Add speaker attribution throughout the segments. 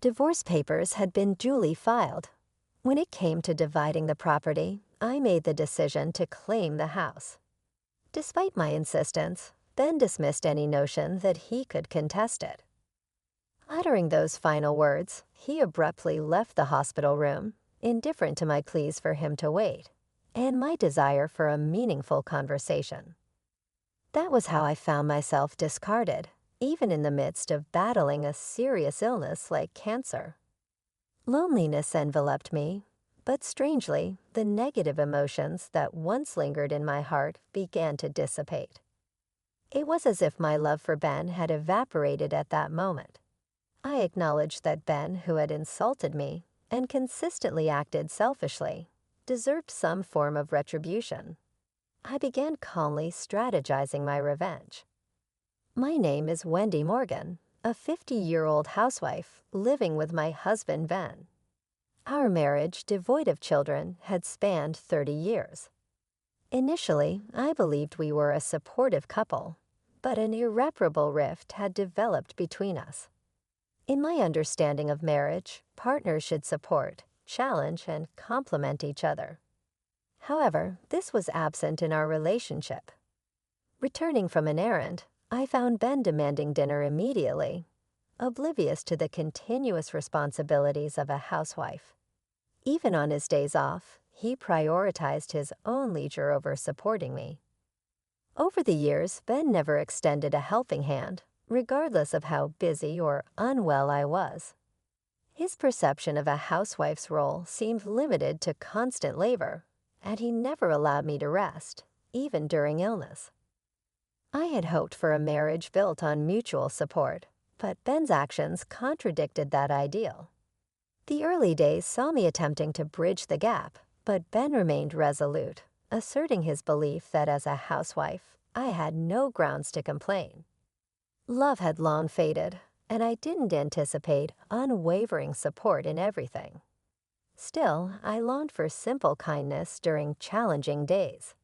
Speaker 1: Divorce papers had been duly filed. When it came to dividing the property, I made the decision to claim the house. Despite my insistence, Ben dismissed any notion that he could contest it. Uttering those final words, he abruptly left the hospital room, indifferent to my pleas for him to wait, and my desire for a meaningful conversation. That was how I found myself discarded, even in the midst of battling a serious illness like cancer. Loneliness enveloped me, but strangely, the negative emotions that once lingered in my heart began to dissipate. It was as if my love for Ben had evaporated at that moment. I acknowledged that Ben, who had insulted me and consistently acted selfishly, deserved some form of retribution. I began calmly strategizing my revenge. My name is Wendy Morgan, a 50-year-old housewife living with my husband Ben. Our marriage, devoid of children, had spanned 30 years. Initially, I believed we were a supportive couple, but an irreparable rift had developed between us. In my understanding of marriage, partners should support, challenge, and complement each other. However, this was absent in our relationship. Returning from an errand, I found Ben demanding dinner immediately, oblivious to the continuous responsibilities of a housewife. Even on his days off, he prioritized his own leisure over supporting me. Over the years, Ben never extended a helping hand, regardless of how busy or unwell I was. His perception of a housewife's role seemed limited to constant labor, and he never allowed me to rest, even during illness. I had hoped for a marriage built on mutual support, but Ben's actions contradicted that ideal. The early days saw me attempting to bridge the gap, but Ben remained resolute, asserting his belief that as a housewife, I had no grounds to complain. Love had long faded, and I didn't anticipate unwavering support in everything. Still, I longed for simple kindness during challenging days.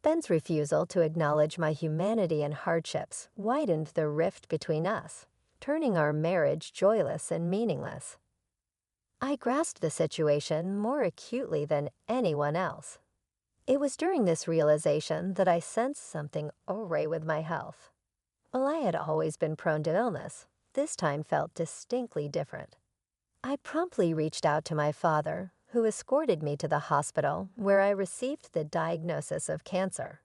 Speaker 1: Ben's refusal to acknowledge my humanity and hardships widened the rift between us, turning our marriage joyless and meaningless. I grasped the situation more acutely than anyone else. It was during this realization that I sensed something awry with my health. While I had always been prone to illness, this time felt distinctly different. I promptly reached out to my father, who escorted me to the hospital where I received the diagnosis of cancer.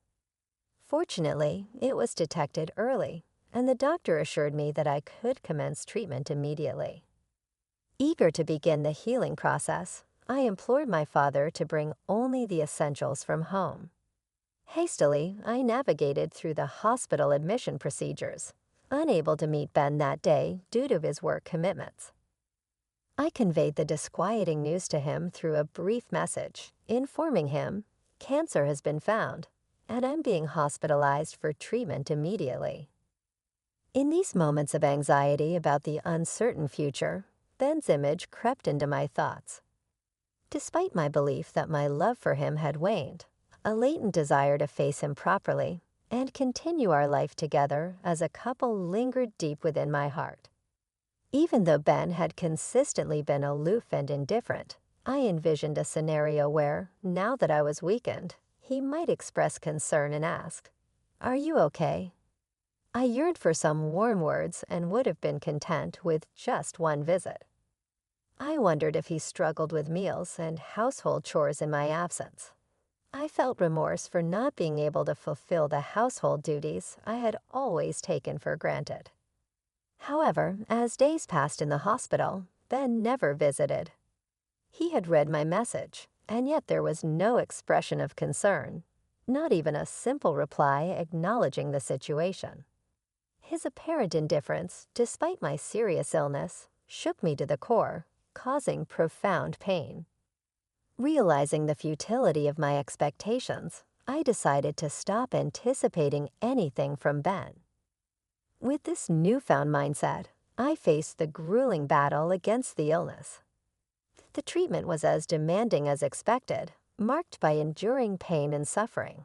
Speaker 1: Fortunately, it was detected early, and the doctor assured me that I could commence treatment immediately. Eager to begin the healing process, I implored my father to bring only the essentials from home. Hastily, I navigated through the hospital admission procedures, unable to meet Ben that day due to his work commitments. I conveyed the disquieting news to him through a brief message, informing him, "Cancer has been found, and I'm being hospitalized for treatment immediately." In these moments of anxiety about the uncertain future, Ben's image crept into my thoughts. Despite my belief that my love for him had waned, a latent desire to face him properly and continue our life together as a couple lingered deep within my heart. Even though Ben had consistently been aloof and indifferent, I envisioned a scenario where, now that I was weakened, he might express concern and ask, "Are you okay?" I yearned for some warm words and would have been content with just one visit. I wondered if he struggled with meals and household chores in my absence. I felt remorse for not being able to fulfill the household duties I had always taken for granted. However, as days passed in the hospital, Ben never visited. He had read my message, and yet there was no expression of concern, not even a simple reply acknowledging the situation. His apparent indifference, despite my serious illness, shook me to the core, causing profound pain. Realizing the futility of my expectations, I decided to stop anticipating anything from Ben. With this newfound mindset, I faced the grueling battle against the illness. The treatment was as demanding as expected, marked by enduring pain and suffering.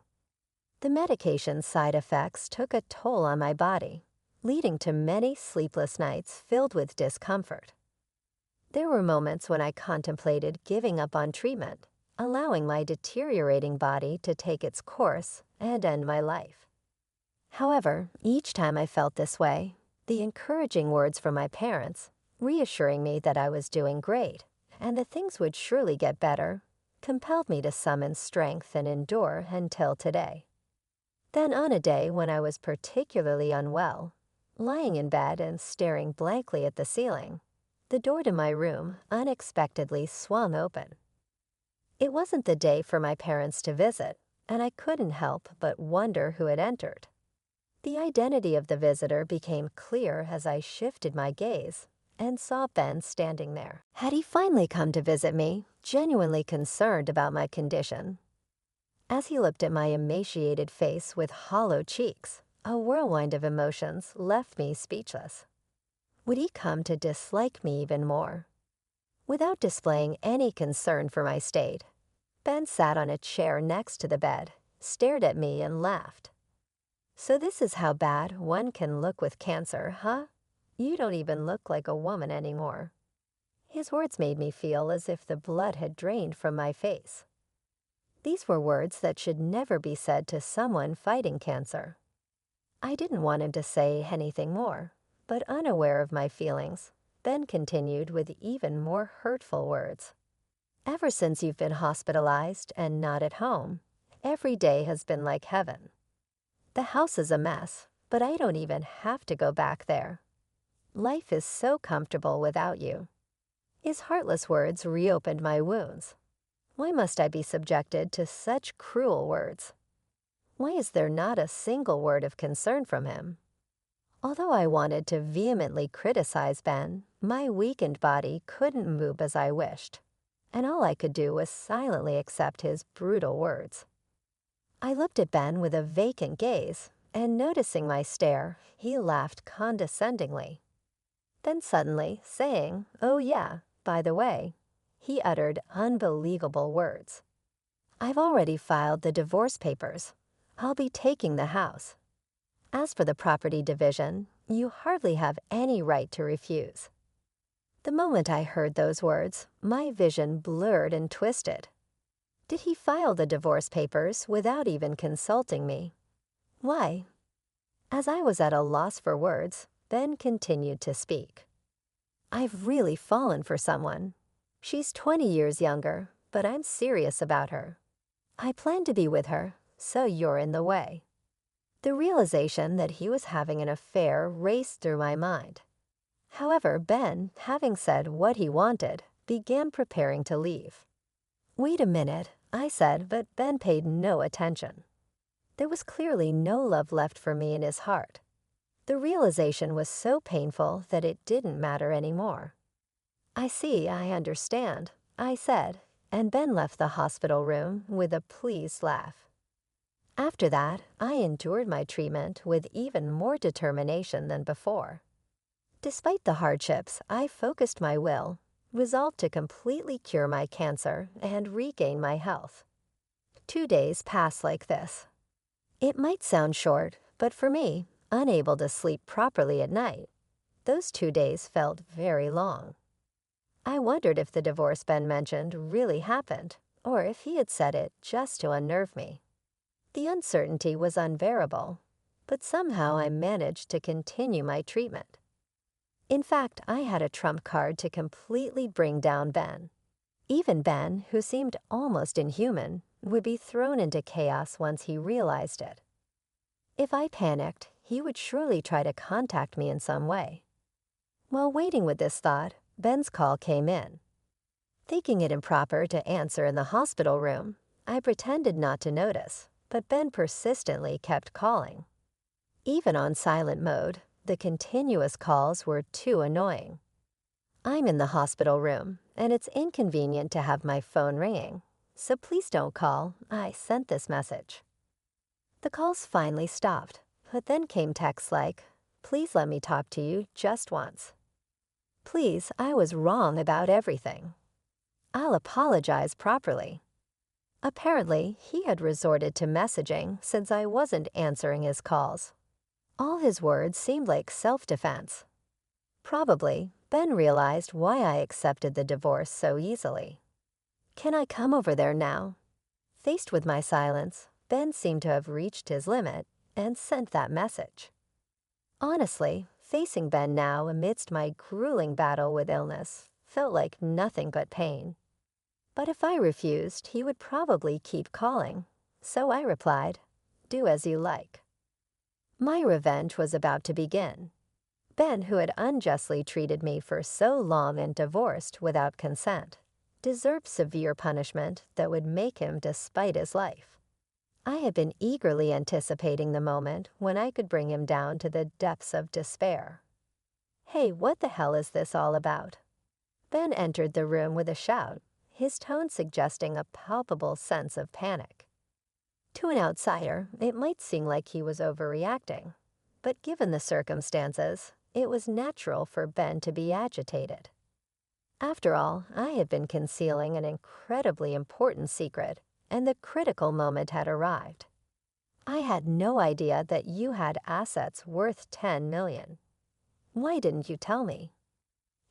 Speaker 1: The medication's side effects took a toll on my body, leading to many sleepless nights filled with discomfort. There were moments when I contemplated giving up on treatment, allowing my deteriorating body to take its course and end my life. However, each time I felt this way, the encouraging words from my parents, reassuring me that I was doing great and that things would surely get better, compelled me to summon strength and endure until today. Then on a day when I was particularly unwell, lying in bed and staring blankly at the ceiling, the door to my room unexpectedly swung open. It wasn't the day for my parents to visit, and I couldn't help but wonder who had entered. The identity of the visitor became clear as I shifted my gaze and saw Ben standing there. Had he finally come to visit me, genuinely concerned about my condition? As he looked at my emaciated face with hollow cheeks, a whirlwind of emotions left me speechless. Would he come to dislike me even more? Without displaying any concern for my state, Ben sat on a chair next to the bed, stared at me, and laughed. "So this is how bad one can look with cancer, huh? You don't even look like a woman anymore." His words made me feel as if the blood had drained from my face. These were words that should never be said to someone fighting cancer. I didn't want him to say anything more, but unaware of my feelings, Ben continued with even more hurtful words. "Ever since you've been hospitalized and not at home, every day has been like heaven. The house is a mess, but I don't even have to go back there. Life is so comfortable without you." His heartless words reopened my wounds. Why must I be subjected to such cruel words? Why is there not a single word of concern from him? Although I wanted to vehemently criticize Ben, my weakened body couldn't move as I wished, and all I could do was silently accept his brutal words. I looked at Ben with a vacant gaze, and noticing my stare, he laughed condescendingly. Then suddenly, saying, "Oh yeah, by the way," he uttered unbelievable words. "I've already filed the divorce papers. I'll be taking the house. As for the property division, you hardly have any right to refuse." The moment I heard those words, my vision blurred and twisted. Did he file the divorce papers without even consulting me? Why? As I was at a loss for words, Ben continued to speak. "I've really fallen for someone. She's 20 years younger, but I'm serious about her. I plan to be with her, so you're in the way." The realization that he was having an affair raced through my mind. However, Ben, having said what he wanted, began preparing to leave. "Wait a minute," I said, but Ben paid no attention. There was clearly no love left for me in his heart. The realization was so painful that it didn't matter anymore. "I see, I understand," I said, and Ben left the hospital room with a pleased laugh. After that, I endured my treatment with even more determination than before. Despite the hardships, I focused my will, resolved to completely cure my cancer and regain my health. 2 days passed like this. It might sound short, but for me, unable to sleep properly at night, those 2 days felt very long. I wondered if the divorce Ben mentioned really happened, or if he had said it just to unnerve me. The uncertainty was unbearable, but somehow I managed to continue my treatment. In fact, I had a trump card to completely bring down Ben. Even Ben, who seemed almost inhuman, would be thrown into chaos once he realized it. If I panicked, he would surely try to contact me in some way. While waiting with this thought, Ben's call came in. Thinking it improper to answer in the hospital room, I pretended not to notice, but Ben persistently kept calling. Even on silent mode, the continuous calls were too annoying. I'm in the hospital room, and it's inconvenient to have my phone ringing, so please don't call. I sent this message. The calls finally stopped, but then came texts like, "Please let me talk to you just once." "Please, I was wrong about everything." "I'll apologize properly." Apparently, he had resorted to messaging since I wasn't answering his calls. All his words seemed like self-defense. Probably, Ben realized why I accepted the divorce so easily. "Can I come over there now?" Faced with my silence, Ben seemed to have reached his limit and sent that message. Honestly, facing Ben now amidst my grueling battle with illness felt like nothing but pain. But if I refused, he would probably keep calling. So I replied, "Do as you like." My revenge was about to begin. Ben, who had unjustly treated me for so long and divorced without consent, deserved severe punishment that would make him despite his life. I had been eagerly anticipating the moment when I could bring him down to the depths of despair. "Hey, what the hell is this all about?" Ben entered the room with a shout, his tone suggesting a palpable sense of panic. To an outsider, it might seem like he was overreacting, but given the circumstances, it was natural for Ben to be agitated. After all, I had been concealing an incredibly important secret, and the critical moment had arrived. "I had no idea that you had assets worth $10 million. Why didn't you tell me?"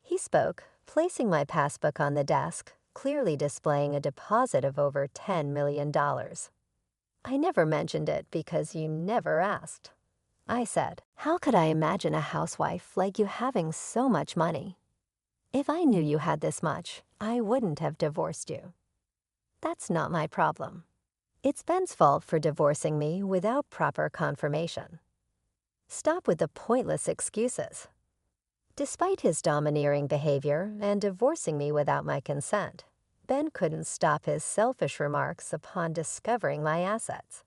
Speaker 1: He spoke, placing my passbook on the desk, clearly displaying a deposit of over $10 million. "I never mentioned it because you never asked," I said. "How could I imagine a housewife like you having so much money? If I knew you had this much, I wouldn't have divorced you." "That's not my problem. It's Ben's fault for divorcing me without proper confirmation. Stop with the pointless excuses." Despite his domineering behavior and divorcing me without my consent, Ben couldn't stop his selfish remarks upon discovering my assets.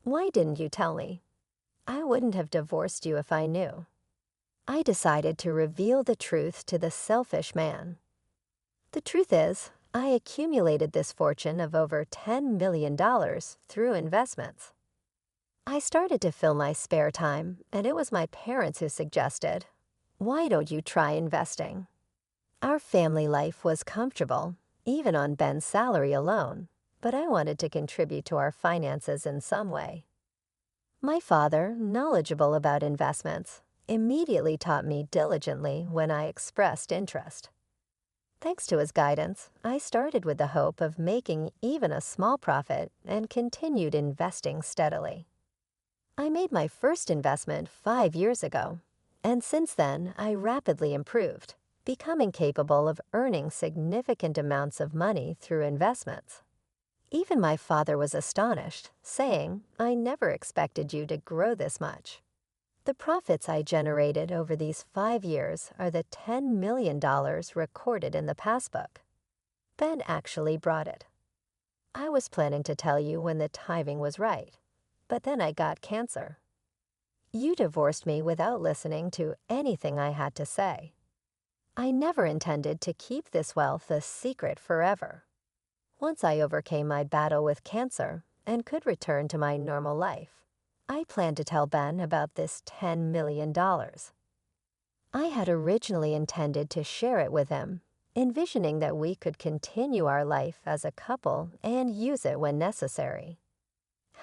Speaker 1: "Why didn't you tell me? I wouldn't have divorced you if I knew." I decided to reveal the truth to the selfish man. The truth is, I accumulated this fortune of over $10 million through investments. I started to fill my spare time, and it was my parents who suggested, "Why don't you try investing?" Our family life was comfortable, even on Ben's salary alone, but I wanted to contribute to our finances in some way. My father, knowledgeable about investments, immediately taught me diligently when I expressed interest. Thanks to his guidance, I started with the hope of making even a small profit and continued investing steadily. I made my first investment 5 years ago, and since then I rapidly improved, becoming capable of earning significant amounts of money through investments. Even my father was astonished, saying, "I never expected you to grow this much." The profits I generated over these 5 years are the $10 million recorded in the passbook. Ben actually brought it. I was planning to tell you when the timing was right, but then I got cancer. You divorced me without listening to anything I had to say. I never intended to keep this wealth a secret forever. Once I overcame my battle with cancer and could return to my normal life, I planned to tell Ben about this $10 million. I had originally intended to share it with him, envisioning that we could continue our life as a couple and use it when necessary.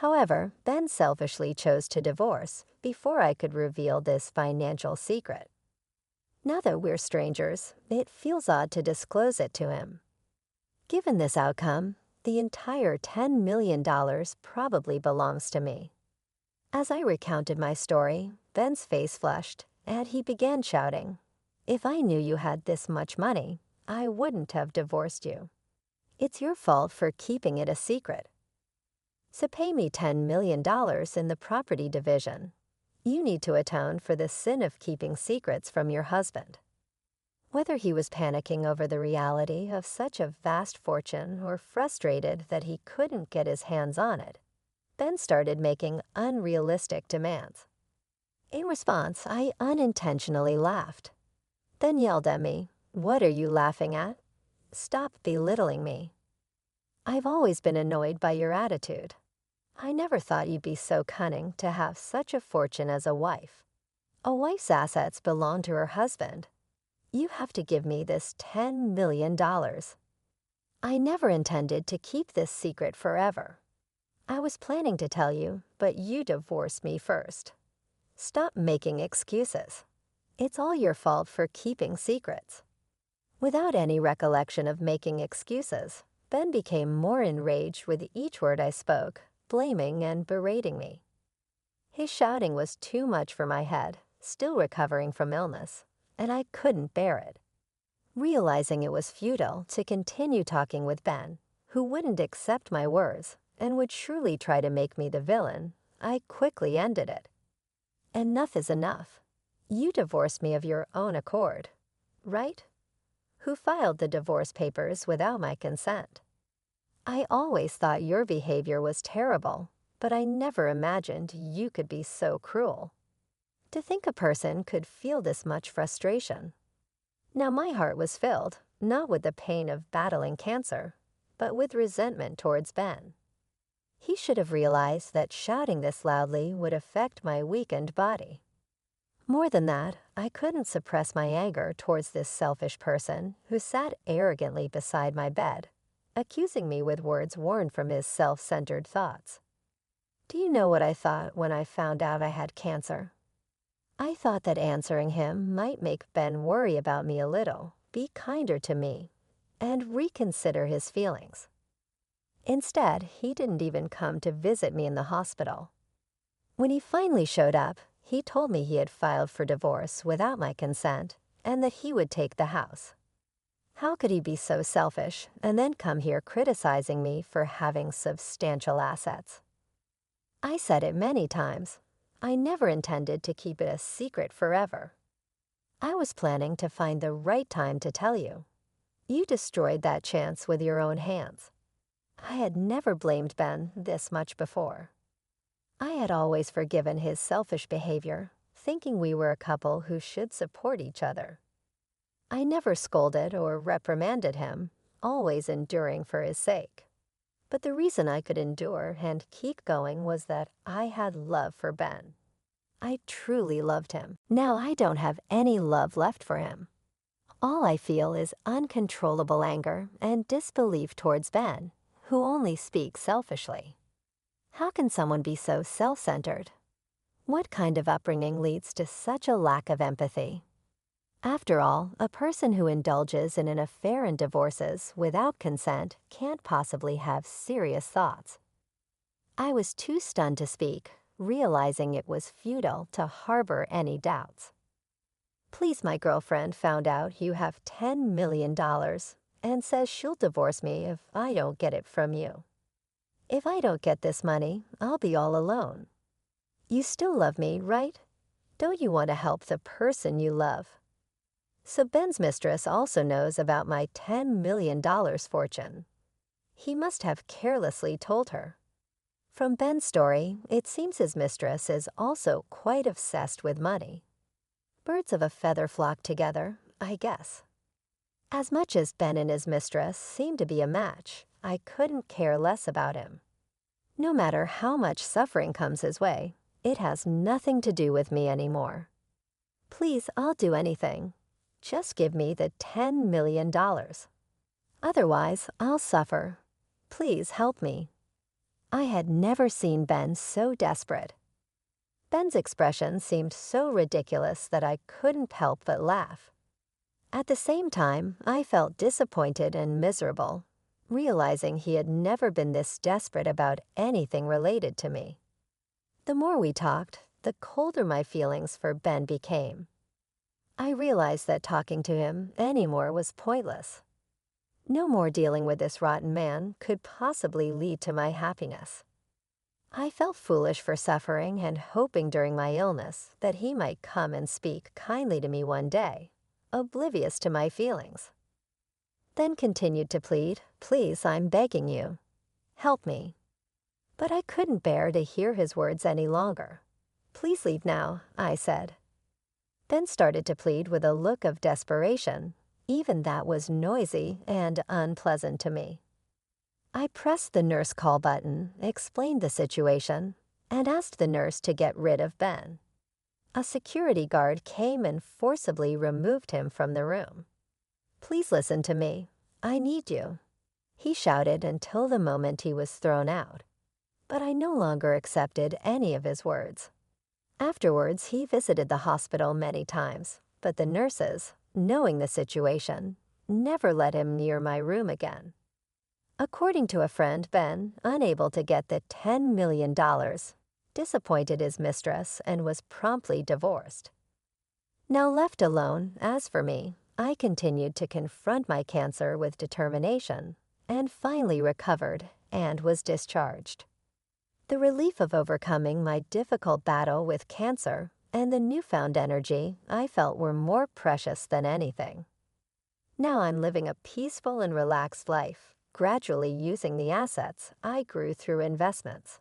Speaker 1: However, Ben selfishly chose to divorce before I could reveal this financial secret. Now that we're strangers, it feels odd to disclose it to him. Given this outcome, the entire $10 million probably belongs to me. As I recounted my story, Ben's face flushed, and he began shouting, "If I knew you had this much money, I wouldn't have divorced you. It's your fault for keeping it a secret. So pay me $10 million in the property division. You need to atone for the sin of keeping secrets from your husband." Whether he was panicking over the reality of such a vast fortune or frustrated that he couldn't get his hands on it, Ben started making unrealistic demands. In response, I unintentionally laughed, then yelled at me, "What are you laughing at? Stop belittling me. I've always been annoyed by your attitude. I never thought you'd be so cunning to have such a fortune as a wife. A wife's assets belong to her husband. You have to give me this $10 million. I never intended to keep this secret forever. I was planning to tell you, but you divorced me first. Stop making excuses. It's all your fault for keeping secrets." Without any recollection of making excuses, Ben became more enraged with each word I spoke, blaming and berating me. His shouting was too much for my head, still recovering from illness, and I couldn't bear it. Realizing it was futile to continue talking with Ben, who wouldn't accept my words and would surely try to make me the villain, I quickly ended it. "Enough is enough. You divorced me of your own accord, right? Who filed the divorce papers without my consent? I always thought your behavior was terrible, but I never imagined you could be so cruel. To think a person could feel this much frustration." Now my heart was filled, not with the pain of battling cancer, but with resentment towards Ben. He should have realized that shouting this loudly would affect my weakened body. More than that, I couldn't suppress my anger towards this selfish person who sat arrogantly beside my bed, accusing me with words worn from his self-centered thoughts. Do you know what I thought when I found out I had cancer? I thought that answering him might make Ben worry about me a little, be kinder to me, and reconsider his feelings. Instead, he didn't even come to visit me in the hospital. When he finally showed up, he told me he had filed for divorce without my consent and that he would take the house. How could he be so selfish and then come here criticizing me for having substantial assets? I said it many times. I never intended to keep it a secret forever. I was planning to find the right time to tell you. You destroyed that chance with your own hands. I had never blamed Ben this much before. I had always forgiven his selfish behavior, thinking we were a couple who should support each other. I never scolded or reprimanded him, always enduring for his sake. But the reason I could endure and keep going was that I had love for Ben. I truly loved him. Now I don't have any love left for him. All I feel is uncontrollable anger and disbelief towards Ben, who only speaks selfishly. How can someone be so self-centered? What kind of upbringing leads to such a lack of empathy? After all, a person who indulges in an affair and divorces without consent can't possibly have serious thoughts. I was too stunned to speak, realizing it was futile to harbor any doubts. "Please, my girlfriend found out you have $10 million and says she'll divorce me if I don't get it from you. If I don't get this money, I'll be all alone. You still love me, right? Don't you want to help the person you love?" So Ben's mistress also knows about my $10 million fortune. He must have carelessly told her. From Ben's story, it seems his mistress is also quite obsessed with money. Birds of a feather flock together, I guess. As much as Ben and his mistress seem to be a match, I couldn't care less about him. No matter how much suffering comes his way, it has nothing to do with me anymore. Please, I'll do anything. Just give me the $10 million. Otherwise, I'll suffer. Please help me. I had never seen Ben so desperate. Ben's expression seemed so ridiculous that I couldn't help but laugh. At the same time, I felt disappointed and miserable, realizing he had never been this desperate about anything related to me. The more we talked, the colder my feelings for Ben became. I realized that talking to him anymore was pointless. No more dealing with this rotten man could possibly lead to my happiness. I felt foolish for suffering and hoping during my illness that he might come and speak kindly to me one day, oblivious to my feelings. Then continued to plead, "Please, I'm begging you. Help me." But I couldn't bear to hear his words any longer. "Please leave now," I said. Ben started to plead with a look of desperation. Even that was noisy and unpleasant to me. I pressed the nurse call button, explained the situation, and asked the nurse to get rid of Ben. A security guard came and forcibly removed him from the room. "Please listen to me. I need you," he shouted until the moment he was thrown out. But I no longer accepted any of his words. Afterwards, he visited the hospital many times, but the nurses, knowing the situation, never let him near my room again. According to a friend, Ben, unable to get the $10 million, disappointed his mistress and was promptly divorced. Now left alone, as for me, I continued to confront my cancer with determination and finally recovered and was discharged. The relief of overcoming my difficult battle with cancer and the newfound energy I felt were more precious than anything. Now I'm living a peaceful and relaxed life, gradually using the assets I grew through investments.